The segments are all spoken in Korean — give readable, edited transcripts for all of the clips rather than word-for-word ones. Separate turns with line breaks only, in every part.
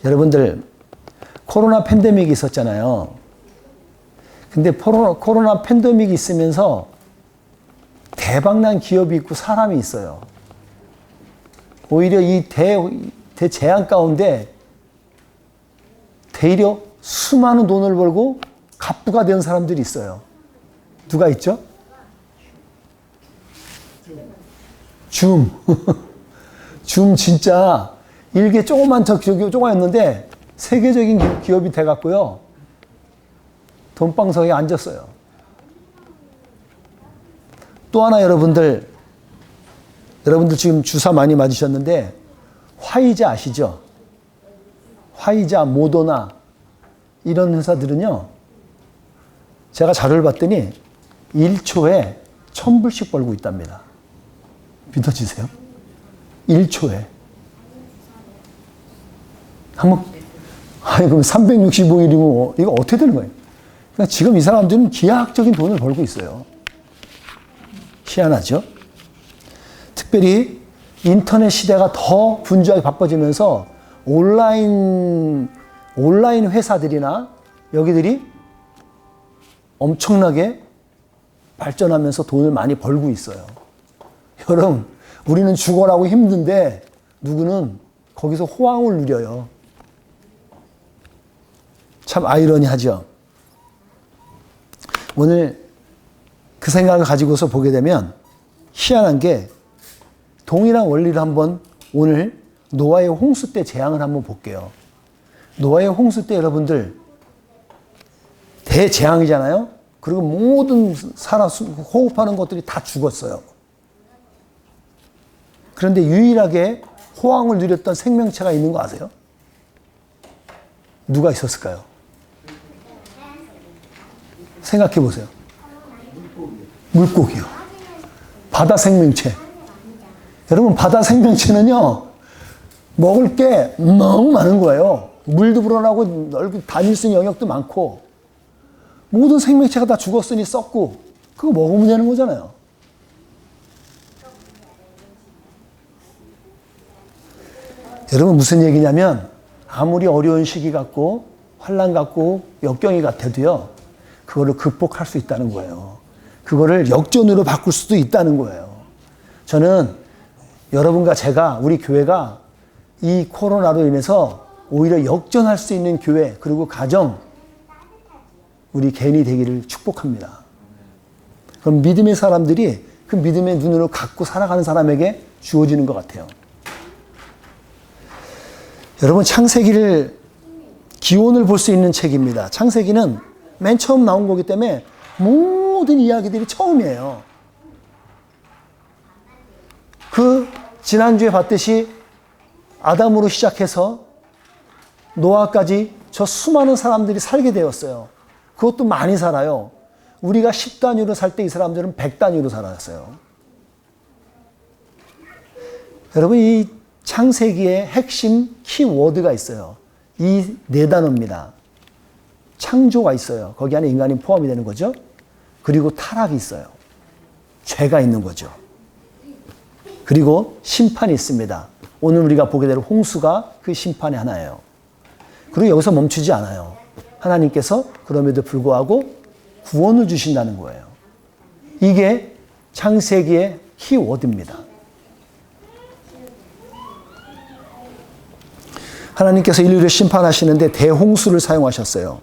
여러분들 코로나 팬데믹이 있었잖아요. 근데 코로나 팬데믹이 있으면서 대박난 기업이 있고 사람이 있어요. 오히려 이 대재앙 가운데 대리려 수많은 돈을 벌고 갑부가 된 사람들이 있어요. 누가 있죠? 줌. 줌 진짜 일개 조그만 조그만였는데 세계적인 기업이 돼갖고요. 돈방석에 앉았어요. 또 하나 여러분들 지금 주사 많이 맞으셨는데 화이자 아시죠? 화이자, 모더나 이런 회사들은요. 제가 자료를 봤더니 1초에 1,000불씩 벌고 있답니다. 믿어지세요? 1초에. 한번 그럼 365일이면 이거 어떻게 되는 거예요? 그러니까 지금 이 사람들은 기하학적인 돈을 벌고 있어요. 희한하죠? 특별히 인터넷 시대가 더 분주하게 바빠지면서 온라인 회사들이나 여기들이 엄청나게 발전하면서 돈을 많이 벌고 있어요. 여러분, 우리는 죽어라고 힘든데 누구는 거기서 호황을 누려요. 참 아이러니하죠. 오늘 그 생각을 가지고서 보게 되면 희한한 게 동일한 원리를 한번 오늘 노아의 홍수 때 재앙을 한번 볼게요. 노아의 홍수 때 여러분들 대재앙이잖아요. 그리고 모든 살아 호흡하는 것들이 다 죽었어요. 그런데 유일하게 호황을 누렸던 생명체가 있는 거 아세요? 누가 있었을까요? 생각해 보세요. 물고기요. 바다 생명체. 여러분, 바다 생명체는요, 먹을 게 너무 많은 거예요. 물도 불어나고 넓게 다닐 수 있는 영역도 많고, 모든 생명체가 다 죽었으니 썩고, 그거 먹으면 되는 거잖아요. 여러분, 무슨 얘기냐면, 아무리 어려운 시기 같고, 환난 같고, 역경이 같아도요, 그거를 극복할 수 있다는 거예요. 그거를 역전으로 바꿀 수도 있다는 거예요. 저는 여러분과 제가, 우리 교회가 이 코로나로 인해서 오히려 역전할 수 있는 교회, 그리고 가정, 우리 개인이 되기를 축복합니다. 그럼 믿음의 사람들이 그 믿음의 눈으로 갖고 살아가는 사람에게 주어지는 것 같아요. 여러분, 창세기를 기원을 볼 수 있는 책입니다. 창세기는 맨 처음 나온 거기 때문에 모든 이야기들이 처음이에요. 지난주에 봤듯이 아담으로 시작해서 노아까지 저 수많은 사람들이 살게 되었어요. 그것도 많이 살아요. 우리가 10단위로 살 때 이 사람들은 100단위로 살았어요. 여러분, 이 창세기의 핵심 키워드가 있어요. 이 네 단어입니다. 창조가 있어요. 거기 안에 인간이 포함이 되는 거죠. 그리고 타락이 있어요. 죄가 있는 거죠. 그리고 심판이 있습니다. 오늘 우리가 보게 될 홍수가 그 심판의 하나예요. 그리고 여기서 멈추지 않아요. 하나님께서 그럼에도 불구하고 구원을 주신다는 거예요. 이게 창세기의 키워드입니다. 하나님께서 인류를 심판하시는데 대홍수를 사용하셨어요.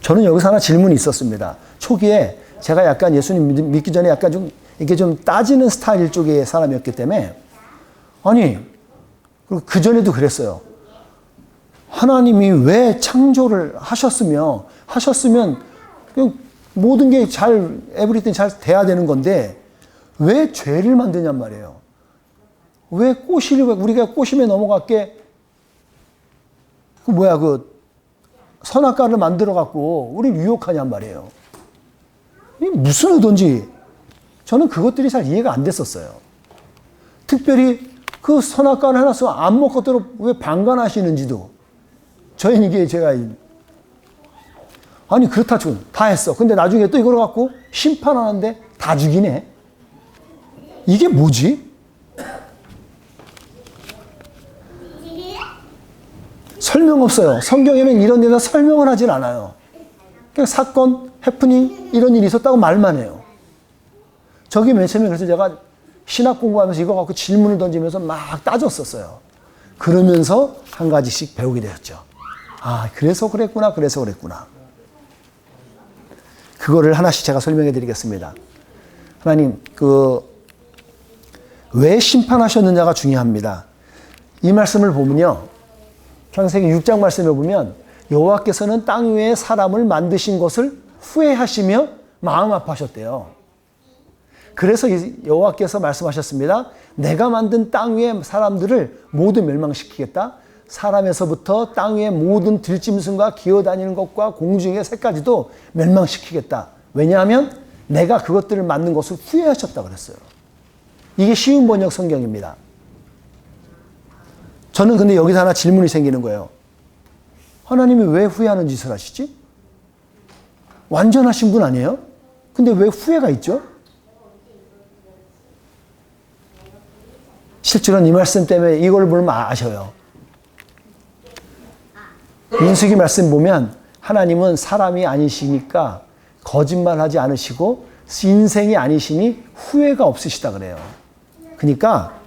저는 여기서 하나 질문이 있었습니다. 초기에 제가 약간 예수님 믿기 전에 약간 좀 이렇게 좀 따지는 스타일 쪽의 사람이었기 때문에, 아니, 그 전에도 그랬어요. 하나님이 왜 창조를 하셨으면 모든 게 에브리띵 잘 돼야 되는 건데 왜 죄를 만드냔 말이에요. 왜 우리가 꼬심에 넘어갔게 선악과를 만들어갖고 우리를 유혹하냔 말이에요. 이게 무슨 의도인지 저는 그것들이 잘 이해가 안 됐었어요. 특별히 그 선악과를 해놨으면 안 먹도록 왜 방관하시는지도 저희는 이게 아니 그렇다 치고 다 했어. 근데 나중에 또 이걸 갖고 심판하는데 다 죽이네. 이게 뭐지? 설명 없어요. 성경에는 이런 데서 설명을 하진 않아요. 그냥 사건, 해프닝, 이런 일이 있었다고 말만 해요. 저기 맨 처음에 그래서 제가 신학 공부하면서 이거 갖고 질문을 던지면서 막 따졌었어요. 그러면서 한 가지씩 배우게 되었죠. 아, 그래서 그랬구나, 그래서 그랬구나. 그거를 하나씩 제가 설명해 드리겠습니다. 하나님, 왜 심판하셨느냐가 중요합니다. 이 말씀을 보면요. 창세기 6장 말씀에 보면 여호와께서는 땅 위에 사람을 만드신 것을 후회하시며 마음 아파하셨대요. 그래서 여호와께서 말씀하셨습니다. 내가 만든 땅 위의 사람들을 모두 멸망시키겠다. 사람에서부터 땅 위의 모든 들짐승과 기어다니는 것과 공중의 새까지도 멸망시키겠다. 왜냐하면 내가 그것들을 만든 것을 후회하셨다 그랬어요. 이게 쉬운 번역 성경입니다. 저는 근데 여기서 하나 질문이 생기는 거예요. 하나님이 왜 후회하는 짓을 하시지? 완전하신 분 아니에요? 근데 왜 후회가 있죠? 실제로는 이 말씀 때문에 이걸 보면 아셔요. 민수기 말씀 보면 하나님은 사람이 아니시니까 거짓말하지 않으시고 인생이 아니시니 후회가 없으시다 그래요. 그러니까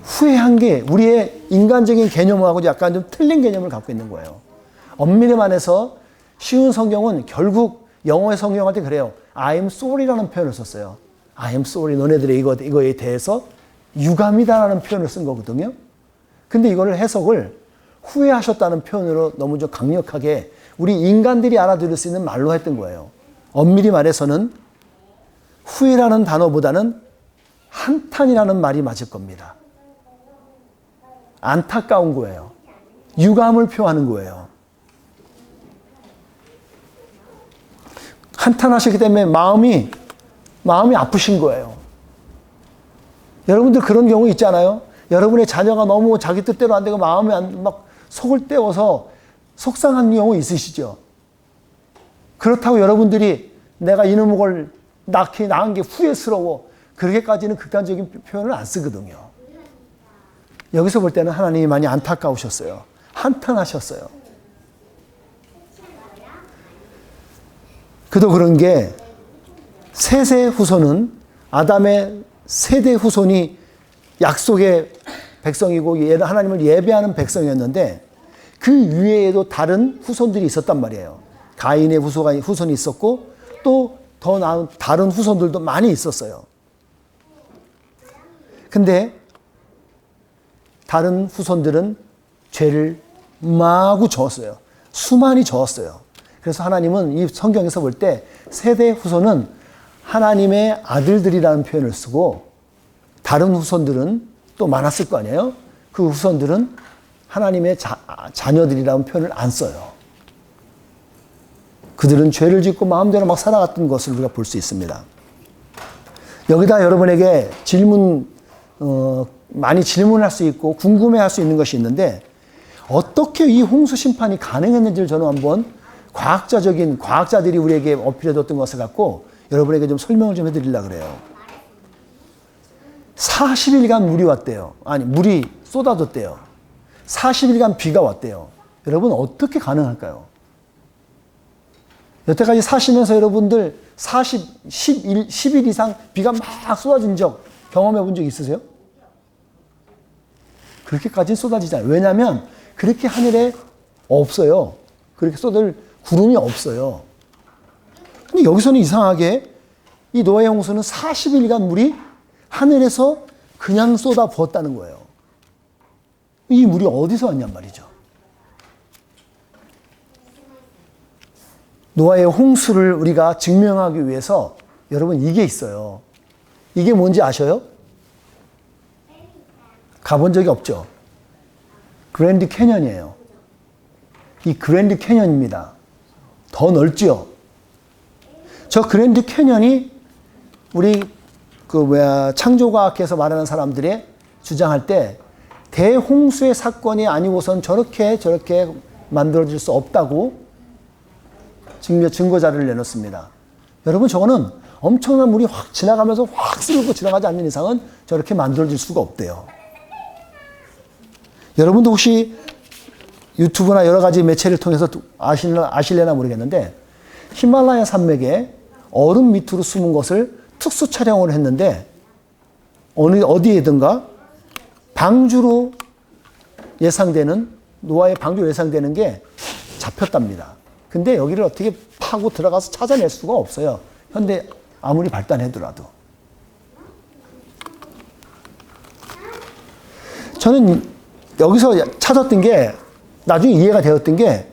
후회한 게 우리의 인간적인 개념하고 약간 좀 틀린 개념을 갖고 있는 거예요. 엄밀히 말해서 쉬운 성경은 결국 영어의 성경할 때 그래요. I am sorry라는 표현을 썼어요. I am sorry. 너네들의 이거에 대해서 유감이다라는 표현을 쓴 거거든요. 근데 이거를 해석을 후회하셨다는 표현으로 너무 좀 강력하게 우리 인간들이 알아들을 수 있는 말로 했던 거예요. 엄밀히 말해서는 후회라는 단어보다는 한탄이라는 말이 맞을 겁니다. 안타까운 거예요. 유감을 표하는 거예요. 한탄하시기 때문에 마음이 아프신 거예요. 여러분들 그런 경우 있잖아요. 여러분의 자녀가 너무 자기 뜻대로 안 되고 마음이 막 속을 떼어서 속상한 경우 있으시죠. 그렇다고 여러분들이 내가 이놈의 걸 낳은 게 후회스러워. 그렇게까지는 극단적인 표현을 안 쓰거든요. 여기서 볼 때는 하나님이 많이 안타까우셨어요. 한탄하셨어요. 그도 그런 게 셋의 후손은 아담의 세대 후손이 약속의 백성이고 하나님을 예배하는 백성이었는데 그 위에도 다른 후손들이 있었단 말이에요. 가인의 후손이 있었고 또 더 나은 다른 후손들도 많이 있었어요. 근데 다른 후손들은 죄를 마구 저었어요. 수많이 저었어요. 그래서 하나님은 이 성경에서 볼 때 세대 후손은 하나님의 아들들이라는 표현을 쓰고 다른 후손들은 또 많았을 거 아니에요? 그 후손들은 하나님의 자녀들이라는 표현을 안 써요. 그들은 죄를 짓고 마음대로 막 살아갔던 것을 우리가 볼 수 있습니다. 여기다 여러분에게 많이 질문할 수 있고 궁금해할 수 있는 것이 있는데 어떻게 이 홍수 심판이 가능했는지를 저는 한번 과학자들이 우리에게 어필해뒀던 것을 갖고 여러분에게 좀 설명을 좀 해드리려고 그래요. 40일간 물이 왔대요. 아니, 물이 쏟아졌대요. 40일간 비가 왔대요. 여러분, 어떻게 가능할까요? 여태까지 사시면서 여러분들 10일 이상 비가 막 쏟아진 적 경험해 본 적 있으세요? 그렇게까지는 쏟아지지 않아요. 왜냐하면 그렇게 하늘에 없어요. 그렇게 쏟을 구름이 없어요. 근데 여기서는 이상하게 이 노아의 홍수는 40일간 물이 하늘에서 그냥 쏟아 부었다는 거예요. 이 물이 어디서 왔냔 말이죠. 노아의 홍수를 우리가 증명하기 위해서 여러분 이게 있어요. 이게 뭔지 아셔요? 가본 적이 없죠? 그랜드 캐년이에요. 이 그랜드 캐년입니다. 더 넓지요? 저 그랜드 캐년이 우리 창조과학에서 말하는 사람들이 주장할 때 대홍수의 사건이 아니고선 저렇게 만들어질 수 없다고 증거 자료를 내놓습니다. 여러분, 저거는 엄청난 물이 확 지나가면서 확 쓸고 지나가지 않는 이상은 저렇게 만들어질 수가 없대요. 여러분도 혹시 유튜브나 여러 가지 매체를 통해서 아실래나 모르겠는데 히말라야 산맥에 얼음 밑으로 숨은 것을 특수 촬영을 했는데 어디에든가 방주로 예상되는 노아의 방주로 예상되는 게 잡혔답니다. 근데 여기를 어떻게 파고 들어가서 찾아낼 수가 없어요. 현대 아무리 발달해더라도. 저는 여기서 찾았던 게 나중에 이해가 되었던 게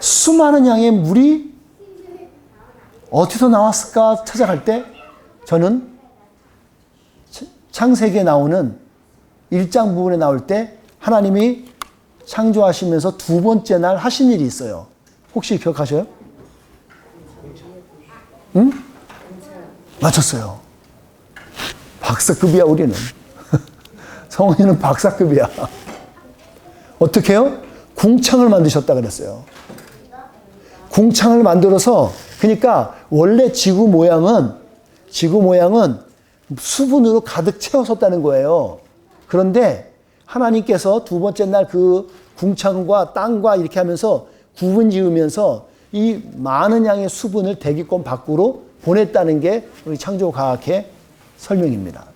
수많은 양의 물이 어디서 나왔을까 찾아갈 때 저는 창세기에 나오는 1장 부분에 나올 때 하나님이 창조하시면서 두 번째 날 하신 일이 있어요. 혹시 기억하셔요? 응? 맞췄어요. 박사급이야 우리는. 성원이는 박사급이야. 어떻게 해요? 궁창을 만드셨다 그랬어요. 궁창을 만들어서 그러니까 원래 지구 모양은 수분으로 가득 채웠었다는 거예요. 그런데 하나님께서 두 번째 날 그 궁창과 땅과 이렇게 하면서 구분 지으면서 이 많은 양의 수분을 대기권 밖으로 보냈다는 게 우리 창조과학의 설명입니다.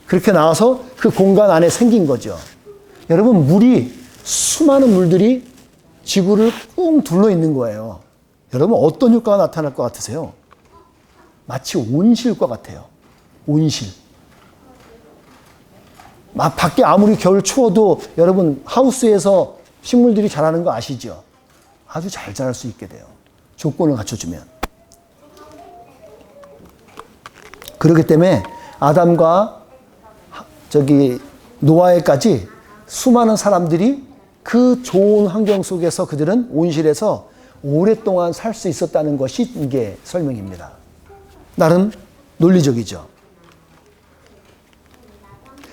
그렇게 나와서 그 공간 안에 생긴 거죠. 여러분, 수많은 물들이 지구를 꾹 둘러 있는 거예요. 여러분, 어떤 효과가 나타날 것 같으세요? 마치 온실과 같아요. 온실. 밖에 아무리 겨울 추워도 여러분 하우스에서 식물들이 자라는 거 아시죠? 아주 잘 자랄 수 있게 돼요. 조건을 갖춰주면. 그렇기 때문에 아담과 노아에까지 수많은 사람들이 그 좋은 환경 속에서 그들은 온실에서 오랫동안 살 수 있었다는 것이 이게 설명입니다. 나름 논리적이죠.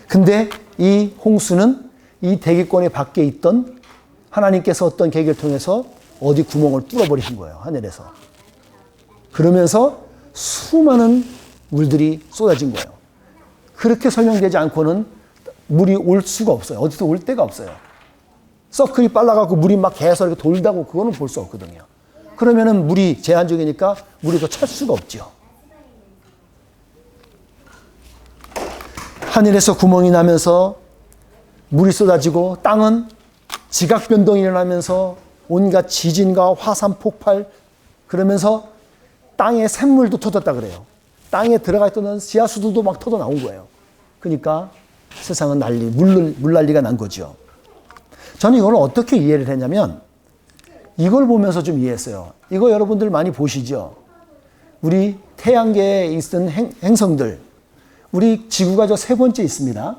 근데 이 홍수는 이 대기권의 밖에 있던 하나님께서 어떤 계기를 통해서 어디 구멍을 뚫어버리신 거예요. 하늘에서. 그러면서 수많은 물들이 쏟아진 거예요. 그렇게 설명되지 않고는 물이 올 수가 없어요. 어디서 올 데가 없어요. 서클이 빨라갖고 물이 막 계속 이렇게 돌다고 그거는 볼 수 없거든요. 그러면은 물이 제한적이니까 물이 더 찰 수가 없죠. 하늘에서 구멍이 나면서 물이 쏟아지고 땅은 지각 변동이 일어나면서 온갖 지진과 화산 폭발 그러면서 땅에 샘물도 터졌다 그래요. 땅에 들어가 있던 지하수들도 막 터져 나온 거예요. 그러니까 세상은 물난리가 난 거죠. 저는 이걸 어떻게 이해를 했냐면 이걸 보면서 좀 이해했어요. 이거 여러분들 많이 보시죠? 우리 태양계에 있는 행성들 우리 지구가 저 세 번째 있습니다.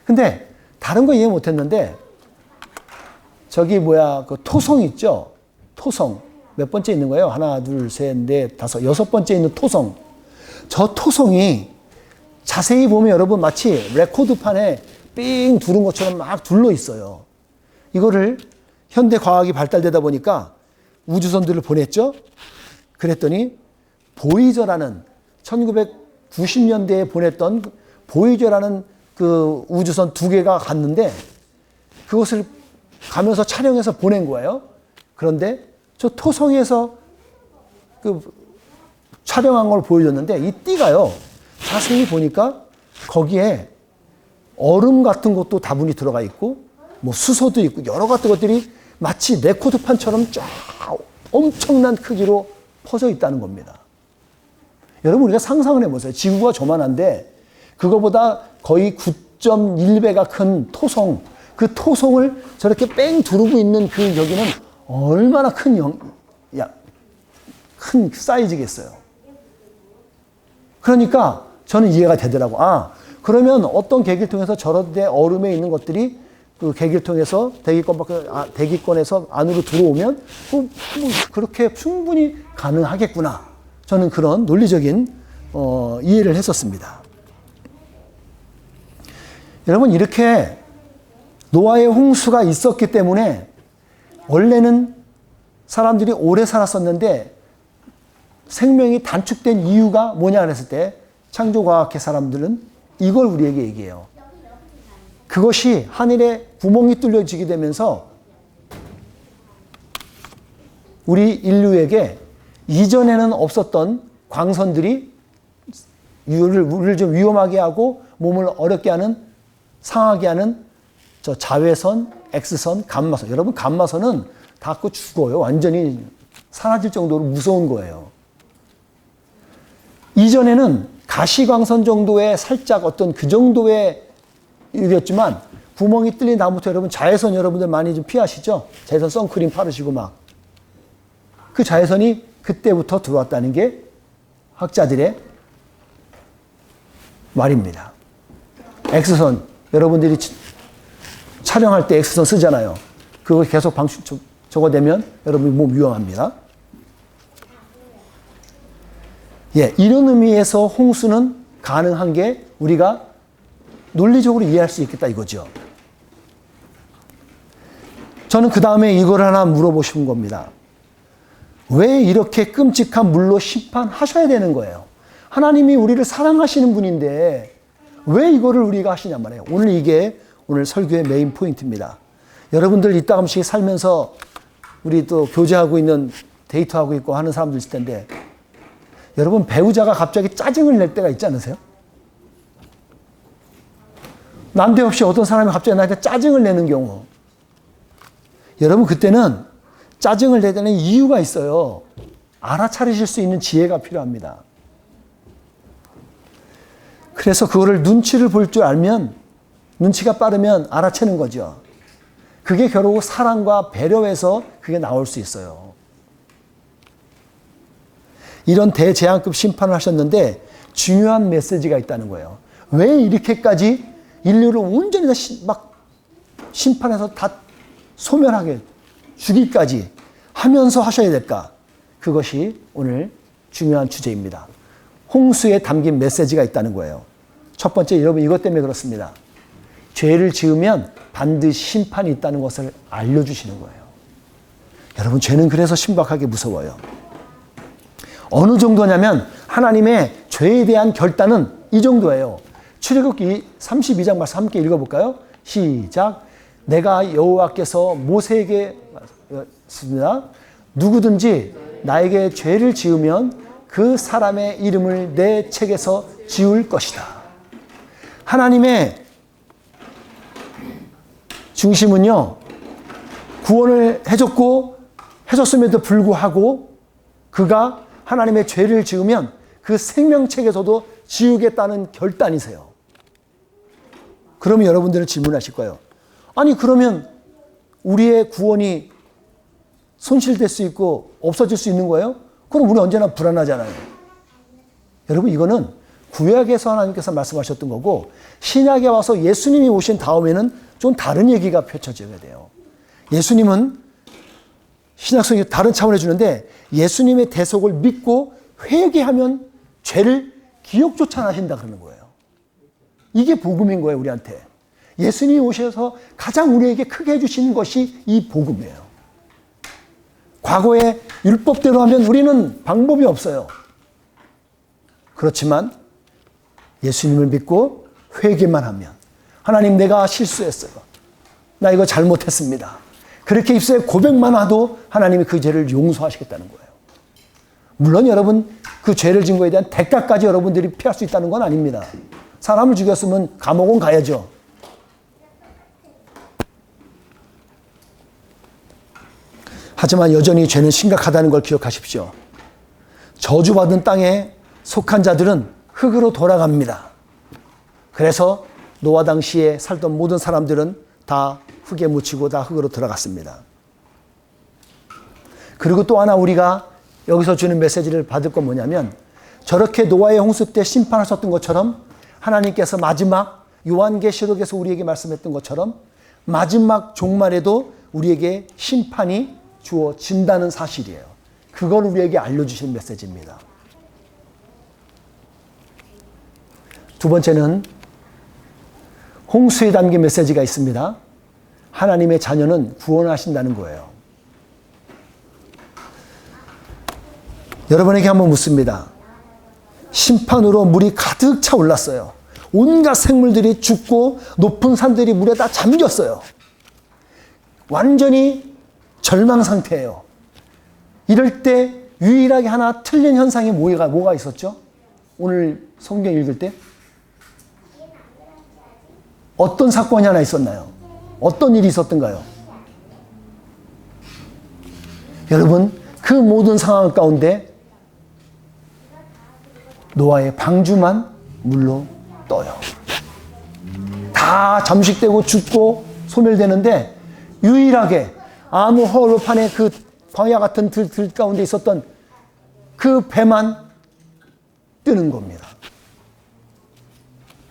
근데 다른 거 이해 못했는데 그 토성 있죠? 토성 몇 번째 있는 거예요? 하나, 둘, 셋, 넷, 다섯, 여섯 번째 있는 토성. 저 토성이 자세히 보면 여러분 마치 레코드판에 삥 두른 것처럼 막 둘러 있어요. 이거를 현대 과학이 발달되다 보니까 우주선들을 보냈죠. 그랬더니 보이저라는 1990년대에 보냈던 보이저라는 그 우주선 2개가 갔는데 그것을 가면서 촬영해서 보낸 거예요. 그런데 저 토성에서 그 촬영한 걸 보여줬는데 이 띠가요. 자세히 보니까 거기에 얼음 같은 것도 다분히 들어가 있고 뭐 수소도 있고 여러 가지 것들이 마치 레코드판처럼 쫙 엄청난 크기로 퍼져 있다는 겁니다. 여러분 우리가 상상을 해보세요. 지구가 조만한데 그거보다 거의 9.1배가 큰 토성, 그 토성을 저렇게 뺑 두르고 있는 그 여기는 얼마나 큰 사이즈겠어요. 그러니까 저는 이해가 되더라고. 그러면 어떤 계기를 통해서 저런 데 얼음에 있는 것들이 그 계기를 통해서 대기권에서 안으로 들어오면 그렇게 충분히 가능하겠구나. 저는 그런 논리적인 이해를 했었습니다. 여러분 이렇게 노아의 홍수가 있었기 때문에 원래는 사람들이 오래 살았었는데 생명이 단축된 이유가 뭐냐 그랬을 때 창조과학의 사람들은 이걸 우리에게 얘기해요. 그것이 하늘에 구멍이 뚫려지게 되면서 우리 인류에게 이전에는 없었던 광선들이 우리를 좀 위험하게 하고 몸을 어렵게 하는, 상하게 하는 저 자외선, X선, 감마선. 여러분, 감마선은 닿고 죽어요. 완전히 사라질 정도로 무서운 거예요. 이전에는 가시광선 정도의 살짝 어떤 그 정도의 일이었지만 구멍이 뚫린 다음부터 여러분 자외선 여러분들 많이 좀 피하시죠? 자외선 선크림 바르시고 막. 그 자외선이 그때부터 들어왔다는 게 학자들의 말입니다. X선, 여러분들이 촬영할 때 X선 쓰잖아요. 그거 계속 저거 되면 여러분 몸 위험합니다. 예, 이런 의미에서 홍수는 가능한 게 우리가 논리적으로 이해할 수 있겠다 이거죠. 저는 그 다음에 이걸 하나 물어보신 겁니다. 왜 이렇게 끔찍한 물로 심판하셔야 되는 거예요? 하나님이 우리를 사랑하시는 분인데 왜 이거를 우리가 하시냔 말이에요. 이게 오늘 설교의 메인 포인트입니다. 여러분들 이따금씩 살면서 우리 또 교제하고 있는, 데이트하고 있고 하는 사람들 있을 텐데, 여러분 배우자가 갑자기 짜증을 낼 때가 있지 않으세요? 난데없이 어떤 사람이 갑자기 나한테 짜증을 내는 경우, 여러분 그때는 짜증을 내는 이유가 있어요. 알아차리실 수 있는 지혜가 필요합니다. 그래서 그거를 눈치를 볼 줄 알면, 눈치가 빠르면 알아채는 거죠. 그게 결국 사랑과 배려에서 그게 나올 수 있어요. 이런 대재앙급 심판을 하셨는데 중요한 메시지가 있다는 거예요. 왜 이렇게까지 인류를 온전히 막 심판해서 다 소멸하게 죽이기까지 하면서 하셔야 될까? 그것이 오늘 중요한 주제입니다. 홍수에 담긴 메시지가 있다는 거예요. 첫 번째, 여러분 이것 때문에 그렇습니다. 죄를 지으면 반드시 심판이 있다는 것을 알려주시는 거예요. 여러분 죄는 그래서 신박하게 무서워요. 어느 정도냐면 하나님의 죄에 대한 결단은 이 정도예요. 출애굽기 32장 말씀 함께 읽어볼까요? 시작. 내가 여호와께서 모세에게 습니다. 누구든지 나에게 죄를 지으면 그 사람의 이름을 내 책에서 지울 것이다. 하나님의 중심은요, 구원을 해줬음에도 불구하고 그가 하나님의 죄를 지으면 그 생명책에서도 지우겠다는 결단이세요. 그러면 여러분들은 질문하실 거예요. 아니 그러면 우리의 구원이 손실될 수 있고 없어질 수 있는 거예요? 그럼 우리 언제나 불안하잖아요. 여러분 이거는 구약에서 하나님께서 말씀하셨던 거고 신약에 와서 예수님이 오신 다음에는 좀 다른 얘기가 펼쳐져야 돼요. 예수님은 신약성이 다른 차원을 주는데 예수님의 대속을 믿고 회개하면 죄를 기억조차 안 하신다 그러는 거예요. 이게 복음인 거예요, 우리한테. 예수님이 오셔서 가장 우리에게 크게 해주시는 것이 이 복음이에요. 과거에 율법대로 하면 우리는 방법이 없어요. 그렇지만 예수님을 믿고 회개만 하면 하나님 내가 실수했어요. 나 이거 잘못했습니다. 그렇게 입술에 고백만 하도 하나님이 그 죄를 용서하시겠다는 거예요. 물론 여러분 그 죄를 진 거에 대한 대가까지 여러분들이 피할 수 있다는 건 아닙니다. 사람을 죽였으면 감옥은 가야죠. 하지만 여전히 죄는 심각하다는 걸 기억하십시오. 저주받은 땅에 속한 자들은 흙으로 돌아갑니다. 그래서 노아 당시에 살던 모든 사람들은 다 흙에 묻히고 다 흙으로 들어갔습니다. 그리고 또 하나 우리가 여기서 주는 메시지를 받을 건 뭐냐면 저렇게 노아의 홍수 때 심판하셨던 것처럼 하나님께서 마지막 요한계시록에서 우리에게 말씀했던 것처럼 마지막 종말에도 우리에게 심판이 주어진다는 사실이에요. 그걸 우리에게 알려주시는 메시지입니다. 두 번째는 홍수에 담긴 메시지가 있습니다. 하나님의 자녀는 구원하신다는 거예요. 여러분에게 한번 묻습니다. 심판으로 물이 가득 차 올랐어요. 온갖 생물들이 죽고 높은 산들이 물에 다 잠겼어요. 완전히 절망 상태예요. 이럴 때 유일하게 하나 틀린 현상이 뭐가 있었죠? 오늘 성경 읽을 때 어떤 사건이 하나 있었나요? 어떤 일이 있었던가요? 여러분, 그 모든 상황 가운데 노아의 방주만 물로 떠요. 다 잠식되고 죽고 소멸되는데 유일하게 아무 허울판에 그 광야 같은 들 가운데 있었던 그 배만 뜨는 겁니다.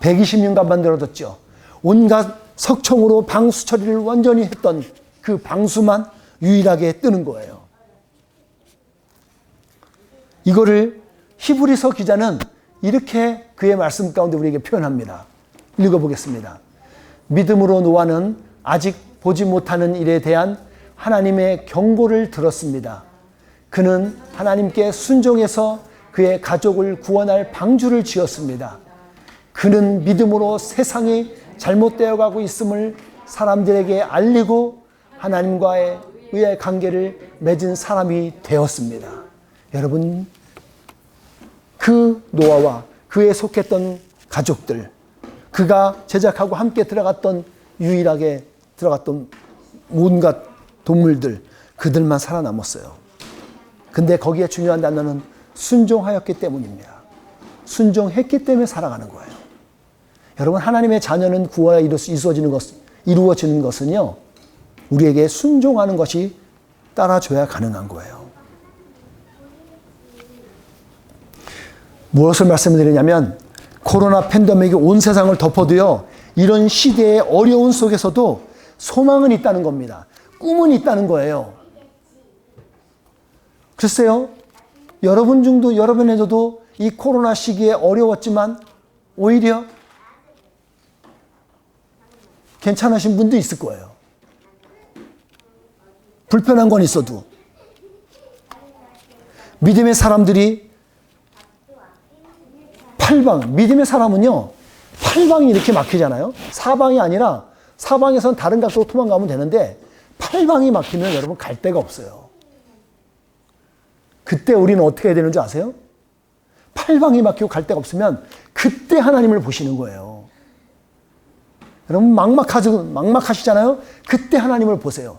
120년간 만들어졌죠. 온갖 석청으로 방수 처리를 완전히 했던 그 방수만 유일하게 뜨는 거예요. 이거를 히브리서 기자는 이렇게 그의 말씀 가운데 우리에게 표현합니다. 읽어보겠습니다. 믿음으로 노아는 아직 보지 못하는 일에 대한 하나님의 경고를 들었습니다. 그는 하나님께 순종해서 그의 가족을 구원할 방주를 지었습니다. 그는 믿음으로 세상이 잘못되어 가고 있음을 사람들에게 알리고 하나님과의 의의 관계를 맺은 사람이 되었습니다. 여러분, 그 노아와 그에 속했던 가족들, 그가 제작하고 함께 유일하게 들어갔던 온갖 동물들, 그들만 살아남았어요. 근데 거기에 중요한 단어는 순종하였기 때문입니다. 순종했기 때문에 살아가는 거예요. 여러분, 하나님의 자녀는 구원이 이루어지는 것은요, 우리에게 순종하는 것이 따라줘야 가능한 거예요. 무엇을 말씀드리냐면, 코로나 팬데믹이 온 세상을 덮어도요, 이런 시대의 어려운 속에서도 소망은 있다는 겁니다. 꿈은 있다는 거예요. 글쎄요, 여러분에게도 이 코로나 시기에 어려웠지만 오히려 괜찮으신 분도 있을 거예요. 불편한 건 있어도. 믿음의 사람들이 믿음의 사람은요, 8방이 이렇게 막히잖아요. 4방이 아니라 4방에선 다른 각도로 도망가면 되는데 8방이 막히면 여러분 갈 데가 없어요. 그때 우리는 어떻게 해야 되는지 아세요? 8방이 막히고 갈 데가 없으면 그때 하나님을 보시는 거예요. 여러분 막막하시잖아요? 그때 하나님을 보세요.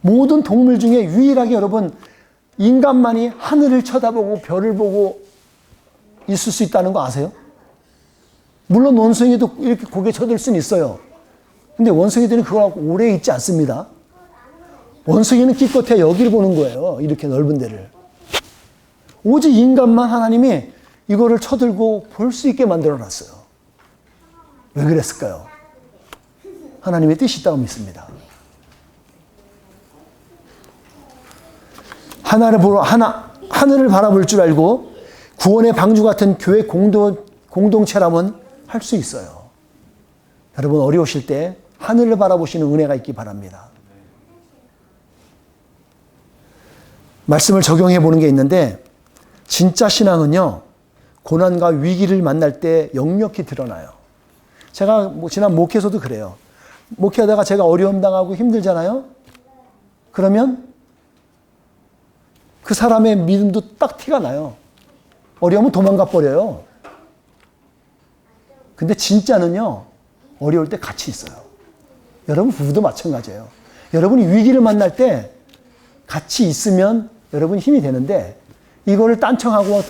모든 동물 중에 유일하게 여러분 인간만이 하늘을 쳐다보고 별을 보고 있을 수 있다는 거 아세요? 물론 원숭이도 이렇게 고개 쳐들 수는 있어요. 근데 원숭이들은 그걸 하고 오래 있지 않습니다. 원숭이는 기껏해야 여기를 보는 거예요. 이렇게 넓은 데를. 오직 인간만 하나님이 이거를 쳐들고 볼 수 있게 만들어 놨어요. 왜 그랬을까요? 하나님의 뜻이 있다고 믿습니다. 하늘을 바라볼 줄 알고 구원의 방주 같은 교회 공동체라면 할 수 있어요. 여러분, 어려우실 때 하늘을 바라보시는 은혜가 있기 바랍니다. 말씀을 적용해 보는 게 있는데, 진짜 신앙은요, 고난과 위기를 만날 때 역력히 드러나요. 제가 지난 목회에서도 그래요. 목회하다가 제가 어려움 당하고 힘들잖아요? 그러면 그 사람의 믿음도 딱 티가 나요. 어려우면 도망가 버려요. 근데 진짜는요, 어려울 때 같이 있어요. 여러분 부부도 마찬가지예요. 여러분이 위기를 만날 때 같이 있으면 여러분 힘이 되는데, 이거를 딴청하고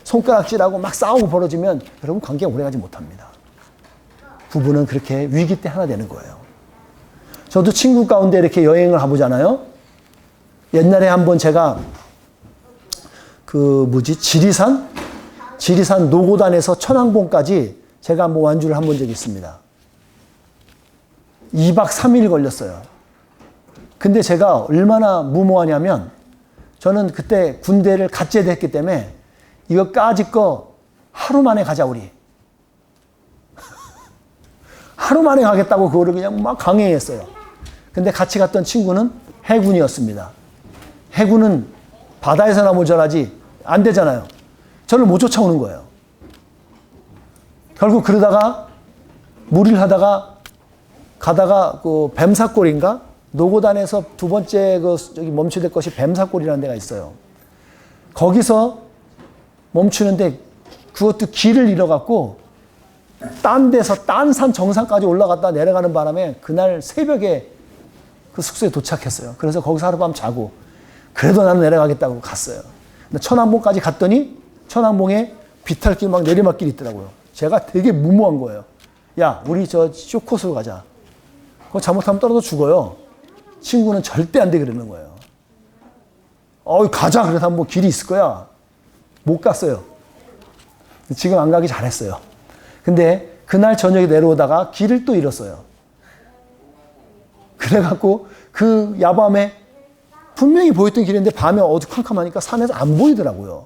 손가락질하고 막 싸우고 벌어지면 여러분 관계가 오래가지 못합니다. 부부는 그렇게 위기 때 하나 되는 거예요. 저도 친구 가운데 이렇게 여행을 가보잖아요. 옛날에 한번 제가 지리산 노고단에서 천왕봉까지 제가 한번 완주를 한 적이 있습니다. 2박 3일 걸렸어요. 근데 제가 얼마나 무모하냐면, 저는 그때 군대를 갓 제대했기 때문에 이거까지 거 하루 만에 가자 우리. 하루 만에 가겠다고 그거를 그냥 막 강행했어요. 근데 같이 갔던 친구는 해군이었습니다. 해군은 바다에서나 모자라지 안 되잖아요. 저를 못 쫓아오는 거예요. 결국 그러다가 무리를 하다가 가다가 그 뱀사골인가? 노고단에서 두 번째 저기 멈춰야 될 것이 뱀사골이라는 데가 있어요. 거기서 멈추는데 그것도 길을 잃어갖고 딴 데서 딴 산 정상까지 올라갔다 내려가는 바람에 그날 새벽에 그 숙소에 도착했어요. 그래서 거기서 하룻밤 자고 그래도 나는 내려가겠다고 갔어요. 근데 천왕봉까지 갔더니 천왕봉에 비탈길 막 내리막길이 있더라고요. 제가 되게 무모한 거예요. 야, 우리 저 쇼코스로 가자. 그거 잘못하면 떨어져 죽어요. 친구는 절대 안 돼 그러는 거예요. 가자. 그래서 뭐 길이 있을 거야. 못 갔어요. 지금 안 가기 잘했어요. 근데 그날 저녁에 내려오다가 길을 또 잃었어요. 그래갖고 그 야밤에 분명히 보였던 길인데 밤에 어두컴컴하니까 산에서 안 보이더라고요.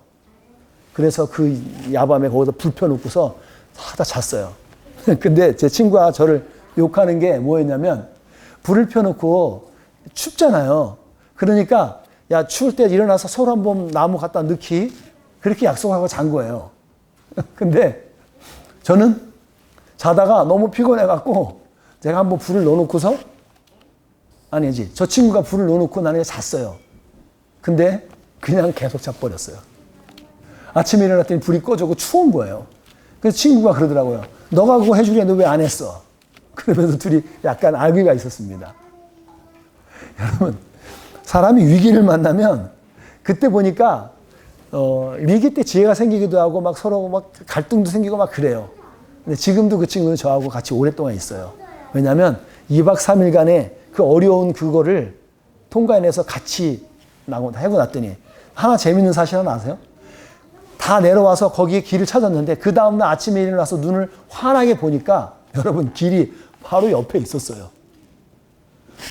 그래서 그 야밤에 거기다 불 펴놓고서 하다 잤어요. 근데 제 친구가 저를 욕하는 게 뭐였냐면 불을 펴놓고 춥잖아요. 그러니까 야, 추울 때 일어나서 서로 한번 나무 갖다 넣기 그렇게 약속하고 잔 거예요. 근데 저는 자다가 너무 피곤해갖고 제가 한번 불을 넣어놓고서 아니지 저 친구가 불을 넣어놓고 나는 잤어요. 근데 그냥 계속 자버렸어요. 아침에 일어났더니 불이 꺼져고 추운 거예요. 그래서 친구가 그러더라고요. 너가 그거 해주려 너 왜 안 했어? 그러면서 둘이 약간 알기가 있었습니다. 여러분 사람이 위기를 만나면 그때 보니까 위기 때 지혜가 생기기도 하고 막 서로 막 갈등도 생기고 막 그래요. 근데 지금도 그 친구는 저하고 같이 오랫동안 있어요. 왜냐하면 2박 3일간의 그 어려운 그거를 통과해내서 같이 하고 났더니 하나 재밌는 사실 하나 아세요? 다 내려와서 거기에 길을 찾았는데 그 다음날 아침에 일어나서 눈을 환하게 보니까 여러분 길이 바로 옆에 있었어요.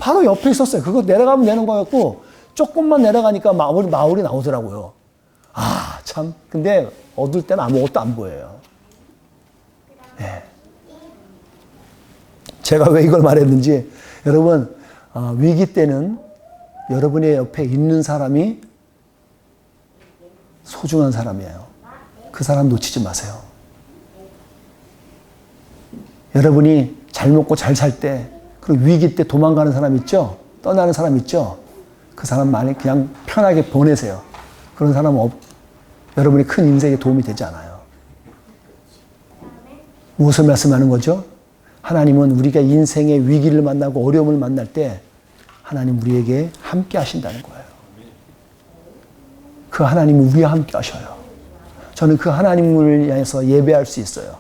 바로 옆에 있었어요. 그거 내려가면 되는 거였고 조금만 내려가니까 마을이 나오더라고요. 아, 참. 근데 어두울 때는 아무것도 안 보여요. 네. 제가 왜 이걸 말했는지 여러분 위기 때는 여러분의 옆에 있는 사람이 소중한 사람이에요. 그 사람 놓치지 마세요. 여러분이 잘 먹고 잘 살 때 그리고 위기 때 도망가는 사람 있죠? 떠나는 사람 있죠? 그 사람 많이 그냥 편하게 보내세요. 그런 사람은 여러분의 큰 인생에 도움이 되지 않아요. 무엇을 말씀하는 거죠? 하나님은 우리가 인생의 위기를 만나고 어려움을 만날 때 하나님 우리에게 함께 하신다는 거예요. 그 하나님은 우리와 함께 하셔요. 저는 그 하나님을 위해서 예배할 수 있어요.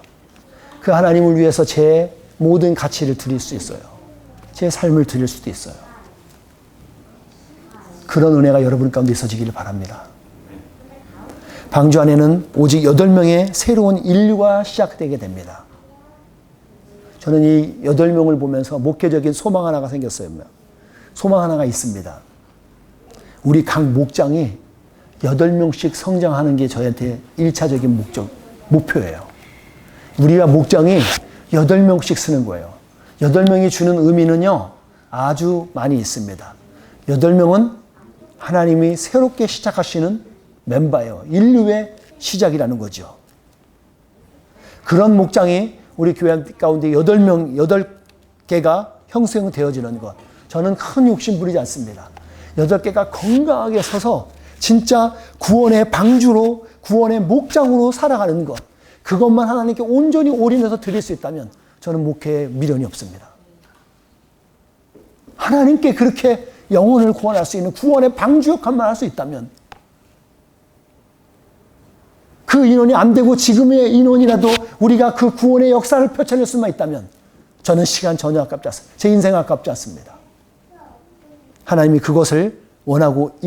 그 하나님을 위해서 제 모든 가치를 드릴 수 있어요. 제 삶을 드릴 수도 있어요. 그런 은혜가 여러분 가운데 있어지기를 바랍니다. 방주 안에는 오직 8명의 새로운 인류가 시작되게 됩니다. 저는 이 8명을 보면서 목회적인 소망 하나가 생겼어요. 소망 하나가 있습니다. 우리 각 목장이 8명씩 성장하는 게 저희한테 1차적인 목표예요. 우리가 목장이 8명씩 쓰는 거예요. 8명이 주는 의미는요, 아주 많이 있습니다. 8명은 하나님이 새롭게 시작하시는 멤버예요. 인류의 시작이라는 거죠. 그런 목장이 우리 교회 가운데 8개가 형성되어지는 것. 저는 큰 욕심 부리지 않습니다. 8개가 건강하게 서서 진짜 구원의 방주로, 구원의 목장으로 살아가는 것. 그것만 하나님께 온전히 올인해서 드릴 수 있다면 저는 목회에 미련이 없습니다. 하나님께 그렇게 영혼을 구원할 수 있는 구원의 방주 역할만 할 수 있다면 그 인원이 안 되고 지금의 인원이라도 우리가 그 구원의 역사를 펼쳐낼 수만 있다면 저는 시간 전혀 아깝지 않습니다. 제 인생 아깝지 않습니다. 하나님이 그것을 원하고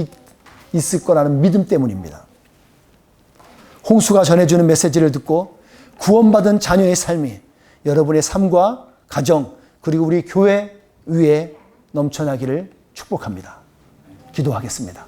있을 거라는 믿음 때문입니다. 홍수가 전해주는 메시지를 듣고 구원받은 자녀의 삶이 여러분의 삶과 가정 그리고 우리 교회 위에 넘쳐나기를 축복합니다. 기도하겠습니다.